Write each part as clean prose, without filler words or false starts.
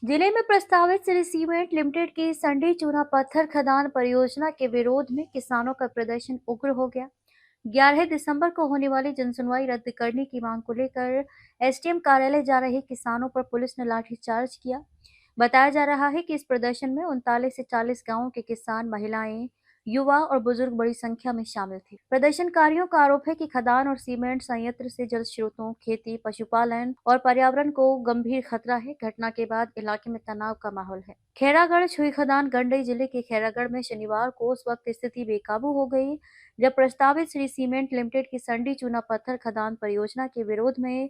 जिले में प्रस्तावित श्री सीमेंट लिमिटेड की संडी चूना पत्थर खदान परियोजना के विरोध में किसानों का प्रदर्शन उग्र हो गया। 11 दिसंबर को होने वाली जनसुनवाई रद्द करने की मांग को लेकर एसडीएम कार्यालय जा रहे किसानों पर पुलिस ने लाठीचार्ज किया। बताया जा रहा है कि इस प्रदर्शन में 39 से 40 गांवों के किसान, महिलाएं, युवा और बुजुर्ग बड़ी संख्या में शामिल थे। प्रदर्शनकारियों का आरोप है कि खदान और सीमेंट संयंत्र से जल स्रोतों, खेती, पशुपालन और पर्यावरण को गंभीर खतरा है। घटना के बाद इलाके में तनाव का माहौल है। खैरागढ़ छुई खदान गंडई जिले के खैरागढ़ में शनिवार को उस वक्त स्थिति बेकाबू हो गई जब प्रस्तावित श्री सीमेंट लिमिटेड की संडी चूना पत्थर खदान परियोजना के विरोध में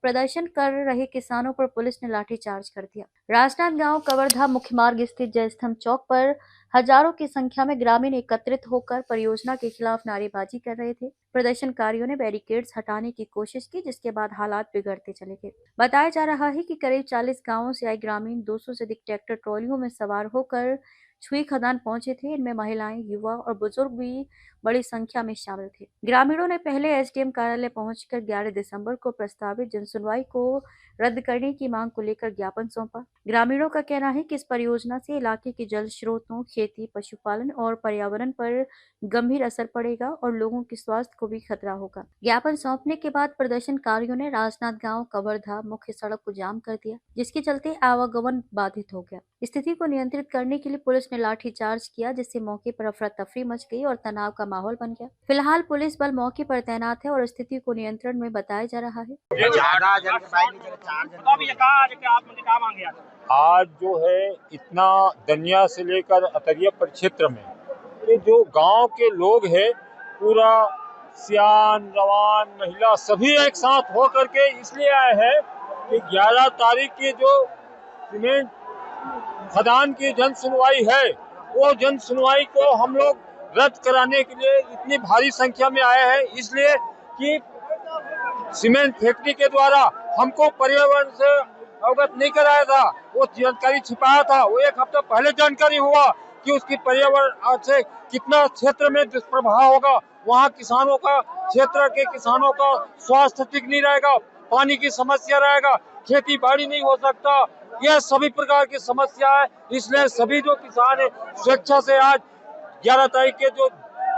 प्रदर्शन कर रहे किसानों पर पुलिस ने लाठीचार्ज कर दिया। राजनांदगांव कवर्धा मुख्य मार्ग स्थित जयस्तंभ चौक पर हजारों की संख्या में ग्रामीण एकत्रित होकर परियोजना के खिलाफ नारेबाजी कर रहे थे। प्रदर्शनकारियों ने बैरिकेड्स हटाने की कोशिश की, जिसके बाद हालात बिगड़ते चले गए। बताया जा रहा है कि करीब 40 गांवों से आए ग्रामीण 200 से अधिक ट्रैक्टर ट्रॉलियों में सवार होकर छुई खदान पहुंचे थे। इनमें महिलाएं, युवा और बुजुर्ग भी बड़ी संख्या में शामिल थे। ग्रामीणों ने पहले एसडीएम कार्यालय पहुंचकर 11 दिसंबर को प्रस्तावित जनसुनवाई को रद्द करने की मांग को लेकर ज्ञापन सौंपा। ग्रामीणों का कहना है कि इस परियोजना से इलाके के जल स्रोतों, खेती, पशुपालन और पर्यावरण पर गंभीर असर पड़ेगा और लोगों के स्वास्थ्य को भी खतरा होगा। ज्ञापन सौंपने के बाद प्रदर्शनकारियों ने राजनांदगांव कवर्धा मुख्य सड़क को जाम कर दिया, जिसके चलते आवागमन बाधित हो गया। स्थिति को नियंत्रित करने के लिए पुलिस ने लाठीचार्ज किया, जिससे मौके पर अफरा तफरी मच गई और तनाव का माहौल बन गया। फिलहाल पुलिस बल मौके पर तैनात है और स्थिति को नियंत्रण में बताया जा रहा है। आज जो है इतना दनिया से लेकर अतरिया परिक्षेत्र में ये जो गांव के लोग हैं, पूरा सियान, जवान, महिला सभी एक साथ हो करके इसलिए आए हैं कि 11 तारीख की जो सीमेंट खदान की जन सुनवाई है, वो जन सुनवाई को हम लोग रद्द कराने के लिए इतनी भारी संख्या में आए हैं। इसलिए कि सीमेंट फैक्ट्री के द्वारा हमको पर्यावरण से अवगत नहीं कराया था, वो जानकारी छिपाया था। वो एक हफ्ता पहले जानकारी हुआ कि उसकी पर्यावरण से कितना क्षेत्र में दुष्प्रभाव होगा। वहाँ किसानों का, क्षेत्र के किसानों का स्वास्थ्य ठीक नहीं रहेगा, पानी की समस्या रहेगा, खेती बाड़ी नहीं हो सकता, यह सभी प्रकार की समस्या है। इसलिए सभी जो किसान है स्वेच्छा से आज 11 तारीख के जो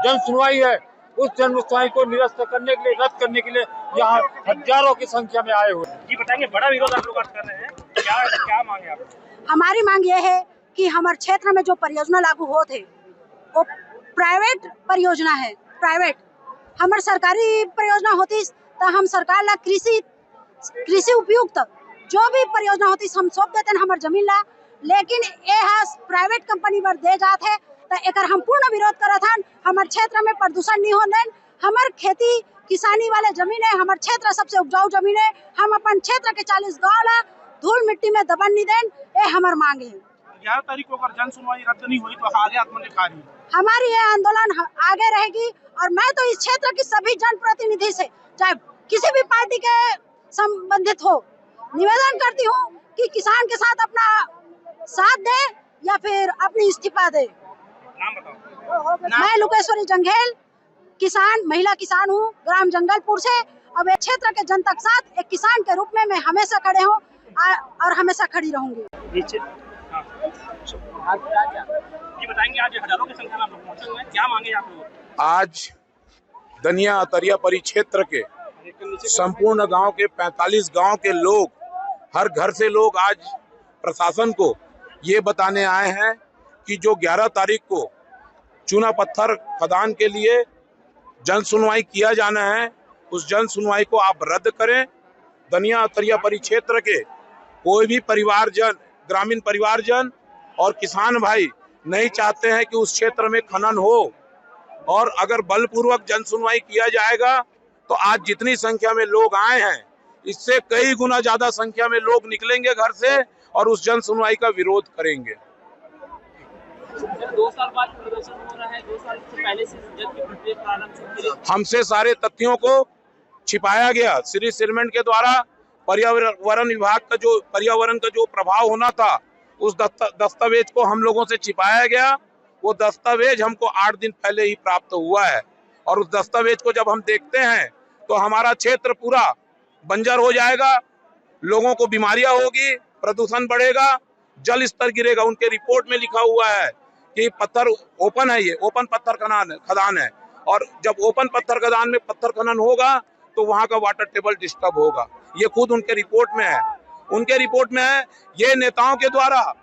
जन सुनवाई है, उस जन सुनवाई को निरस्त करने के लिए, रद्द करने के लिए यहाँ हजारों की संख्या में आए हुए। जी बताएंगे, बड़ा विरोध आप लोग आज कर रहे हैं, क्या मांगे आप? हमारी मांग ये है कि हमारे क्षेत्र में जो परियोजना लागू हो थे वो प्राइवेट परियोजना है। प्राइवेट हमारे सरकारी परियोजना होती तो हम सरकार ला कृषि उपयुक्त जो भी परियोजना होती हम सौंप देते हमारे जमीन ला, लेकिन ये प्राइवेट कंपनी पर दे जाते है तो एक हम पूर्ण विरोध करत हन। हमारे क्षेत्र में प्रदूषण नहीं होने, हमारे खेती किसानी वाले जमीन है, हमारे क्षेत्र सबसे उपजाऊ जमीन है। हम अपन क्षेत्र के 40 गाँव ला धूल मिट्टी में दबन नहीं दें, ये हमारे मांग है। 11 तारीख को अगर जन सुनवाई रद्द नहीं हुई तो आगे आत्मनिर्भर हमारी ये आंदोलन आगे रहेगी। और मैं तो इस क्षेत्र की सभी जनप्रतिनिधि से, चाहे किसी भी पार्टी के संबंधित हो, निवेदन करती हूँ कि किसान के साथ अपना साथ दे या फिर अपनी इस्तीफा दे। नाम बताओ। मैं लुकेश्वरी जंघेल, किसान, महिला किसान हूँ, ग्राम जंगलपुर से। अब ये क्षेत्र के जनता के साथ एक किसान के रूप में मैं हमेशा खड़े हूँ और हमेशा खड़ी रहूंगी। जी बताएंगे, आज हजारों की संख्या में आप लोग पहुंचे हुए हैं, क्या मांगे आप लोग? आज दनिया अतरिया परिक्षेत्र के संपूर्ण गांव के 45 गांव के लोग, हर घर से लोग आज प्रशासन को ये बताने आए हैं कि जो 11 तारीख को चूना पत्थर खदान के लिए जन सुनवाई किया जाना है, उस जन सुनवाई को आप रद्द करें। दनिया अतरिया परिक्षेत्र के कोई भी परिवारजन, ग्रामीण परिवारजन और किसान भाई नहीं चाहते हैं कि उस क्षेत्र में खनन हो, और अगर बलपूर्वक जन सुनवाई किया जाएगा तो आज जितनी संख्या में लोग आए हैं, इससे कई गुना ज्यादा संख्या में लोग निकलेंगे घर से और उस जन सुनवाई का विरोध करेंगे। 2 साल बाद प्रदर्शन हो रहा है, 2 साल से पहले से जब की प्रक्रिया प्रारंभ हुई, हमसे सारे तथ्यों को छिपाया गया। श्री सीमेंट के द्वारा पर्यावरण विभाग का जो पर्यावरण का जो प्रभाव होना था, उस दस्तावेज को हम लोगों से छिपाया गया। वो दस्तावेज हमको 8 दिन पहले ही प्राप्त हुआ है, और उस दस्तावेज को जब हम देखते हैं तो हमारा क्षेत्र पूरा बंजर हो जाएगा, लोगों को बीमारियां होगी, प्रदूषण बढ़ेगा, जल स्तर गिरेगा। उनके रिपोर्ट में लिखा हुआ है कि पत्थर ओपन है, ये ओपन पत्थर खदान है, और जब ओपन पत्थर खदान में पत्थर खनन होगा तो वहां का वाटर टेबल डिस्टर्ब होगा। ये खुद उनके रिपोर्ट में है। उनके रिपोर्ट में है ये नेताओं के द्वारा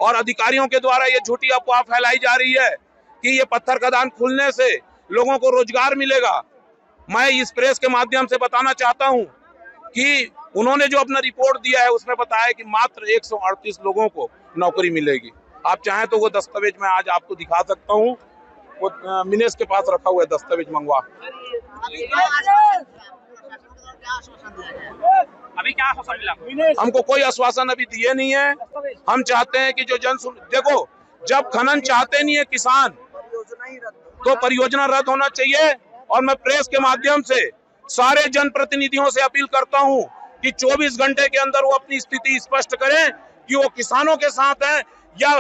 और अधिकारियों के द्वारा ये झूठी अफवाह फैलाई जा रही है कि ये पत्थर खदान खुलने से लोगों को रोजगार मिलेगा। मैं इस प्रेस के माध्यम से बताना चाहता हूं कि उन्होंने जो अपना रिपोर्ट दिया है उसमें बताया कि मात्र 138 लोगों को नौकरी मिलेगी। आप चाहें तो वो दस्तावेज मैं आज आपको दिखा सकता हूं, वो मिनेश के पास रखा हुआ है, दस्तावेज मंगवा। अभी क्या आश्वासन मिला? हमको कोई आश्वासन अभी दिए नहीं है। हम चाहते हैं कि जो देखो, जब खनन चाहते नहीं है किसान तो परियोजना रद्द होना चाहिए। और मैं प्रेस के माध्यम से सारे जनप्रतिनिधियों से अपील करता हूं कि 24 घंटे के अंदर वो अपनी स्थिति स्पष्ट करें कि वो किसानों के साथ है या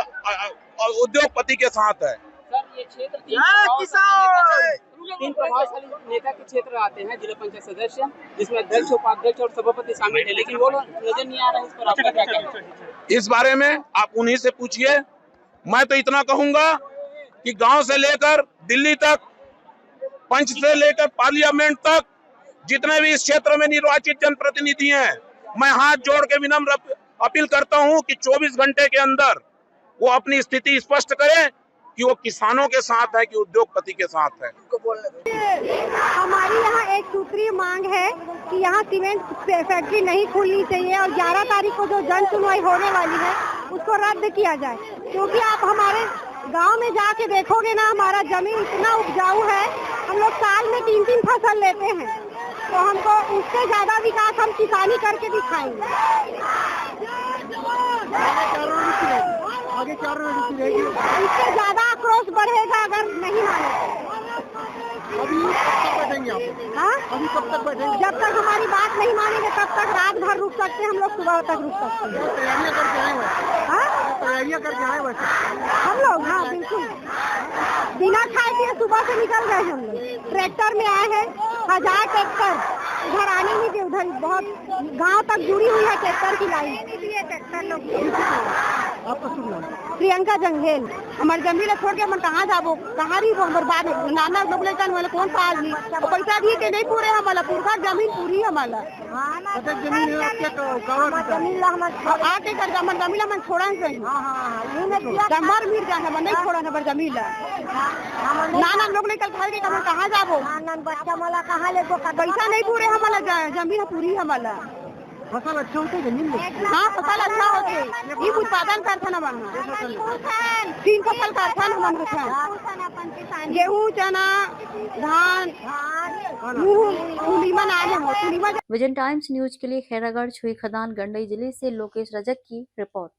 उद्योगपति के साथ है। सर, ये क्षेत्र तीन प्रभावशाली नेता के क्षेत्र आते हैं, जिला पंचायत सदस्य, जिसमें अध्यक्ष, उपाध्यक्ष और सभापति शामिल है, लेकिन वो लोग नजर नहीं आ रहे। इस पर आपका क्या कहना है? इस बारे में आप उन्हीं से पूछिए। मैं तो इतना कहूंगा कि गांव से लेकर दिल्ली तक, पंच से लेकर पार्लियामेंट तक, जितने भी इस क्षेत्र में निर्वाचित जनप्रतिनिधि हैं, मैं हाथ जोड़ के विनम्र अपील करता हूं कि 24 घंटे के अंदर वो अपनी स्थिति स्पष्ट करें कि वो किसानों के साथ है कि उद्योगपति के साथ है। हमारी यहाँ एक सूत्रीय मांग है कि यहाँ सीमेंट फैक्ट्री नहीं खुलनी चाहिए और 11 तारीख को जो जन सुनवाई होने वाली है उसको रद्द किया जाए, क्योंकि आप हमारे गांव में जाके देखोगे ना, हमारा जमीन इतना उपजाऊ है, हम लोग साल में 3-3 फसल लेते हैं, तो हमको उससे ज्यादा विकास हम किसानी करके दिखाएंगे। आगे इससे ज्यादा आक्रोश बढ़ेगा अगर नहीं माने। अभी कब तक बैठेंगे आप? हाँ, अभी कब तक बैठेंगे? जब तक हमारी बात नहीं मानेंगे तब तक रात भर रुक सकते हैं, हम लोग सुबह तक रुक सकते हैं। तैयारियां करके आए हैं? हाँ, तैयारियां करके आए वैसे हम लोग। हाँ बिल्कुल, बिना खाए पिए सुबह से निकल गए हम लोग। ट्रैक्टर में आए हैं, 1000 ट्रैक्टर, उधर आने नहीं थे, उधर बहुत गांव तक जुड़ी हुई है ट्रैक्टर की लाइन। ट्रैक्टर लोग। आपका शुभ नाम? प्रियंका जंगेल। हमारे जमीन छोड़ के हम कहाँ जाबो, कहाँ रही बर्बाद नाना लोग वाले कौन पाल ली पैसा दिए के नहीं पूरे हमारा पूरा जमीन पूरी हमारा जमीन 8 एकड़ जमीन हम छोड़ा मिल जाए नहीं छोड़ा हमारे जमीन नाना लोग निकल खाए के कहाँ जाबो, बच्चा वाला कहाँ ले पैसा नहीं पूरे हमारा जमीन पूरी हमारा। फसल अच्छा होते जमीन में? हाँ, फसल अच्छा होते, ये उत्पादन कारखाना बना 3 फसल कारखाना बन रखा, गेहूँ, चना, धान, विजन टाइम्स न्यूज के लिए खैरागढ़ छुई खदान गंडई जिले से लोकेश रजक की रिपोर्ट।